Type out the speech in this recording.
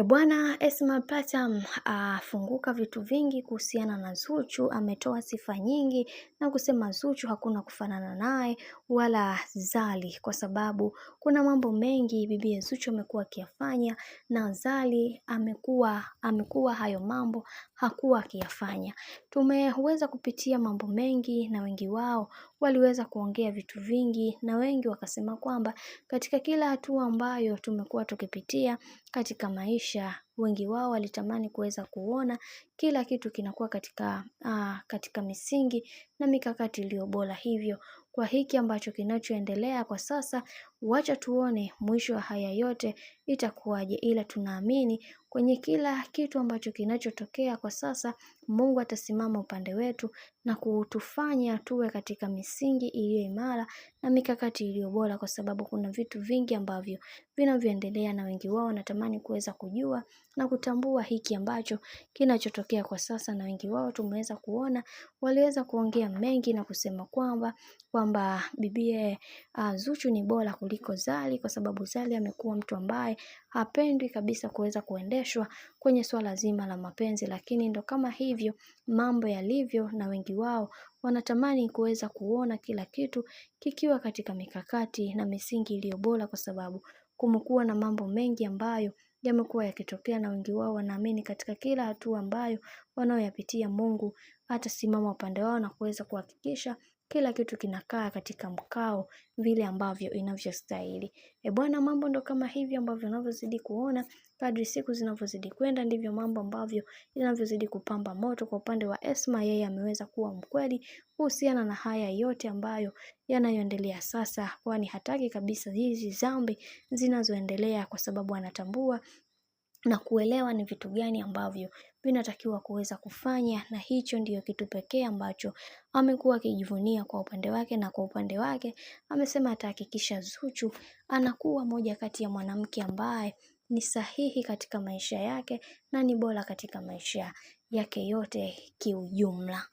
Bwana Esma Platinum afunguka vitu vingi kuhusiana na Zuchu, ametoa sifa nyingi na kusema Zuchu hakuna kufanana naye wala Zari, kwa sababu kuna mambo mengi bibi Zuchu amekuwa akiyafanya na Zari amekuwa hayo mambo hakuwa akiyafanya. Tumeweza kupitia mambo mengi na wengi wao waliweza kuongea vitu vingi, na wengi wakasema kwamba katika kila hatua ambayo tumekuwa tukipitia katika maisha, wengi wao walitamani kuweza kuona kila kitu kinakuwa katika misingi na mikakati iliyo bora. Hivyo kwa hiki ambacho kinachoendelea kwa sasa, wacha tuone mwisho wa haya yote itakuwaje, ila tunaamini kwenye kila kitu ambacho kinachotokea kwa sasa, Mungu atasimama upande wetu na kutufanya tuwe katika misingi iliyo imara na mikakati iliyo bora, kwa sababu kuna vitu vingi ambavyo vinavyoendelea na wengi wao natamani kuweza kujua na kutambua hiki ambacho kinachotokea kwa sasa, na wengi wao tumeweza kuona waliweza kuongea mengi na kusema kwamba bibie Zuchu ni bora kuliko Zari, kwa sababu Zari amekuwa mtu ambaye hapendwi kabisa kuweza kuendeshwa kwenye swala zima la mapenzi. Lakini ndo kama hivyo mambo yalivyo, na wengi wao wanatamani kuweza kuona kila kitu kikiwa katika mikakati na misingi iliyo bora, kwa sababu kumekuwa na mambo mengi ambayo yamekuwa yakitokea, na wengi wao wanaamini katika kila hatua ambayo wanaoyapitia Mungu atasimama upande wao na kuweza kuhakikisha kila kitu kinakaa katika mkao vile ambavyo inavyostahili. Bwana, mambo ndo kama hivyo ambavyo unavyozidi kuona, kadri siku zinavyozidi kwenda ndivyo mambo ambavyo inavyozidi kupamba moto. Kwa upande wa Esma, yeye ameweza kuwa mkweli kuhusiana na haya yote ambayo yanayoendelea sasa, kwani hataki kabisa hizi zambi zinazoendelea, kwa sababu anatambua na kuelewa ni vitu gani ambavyo vinatakiwa kuweza kufanya, na hicho ndiyo kitu pekee ambacho amekuwa akijivunia kwa upande wake. Na kwa upande wake amesema atahakikisha Zuchu anakuwa moja kati ya mwanamke ambaye ni sahihi katika maisha yake na ni bora katika maisha yake yote kiujumla.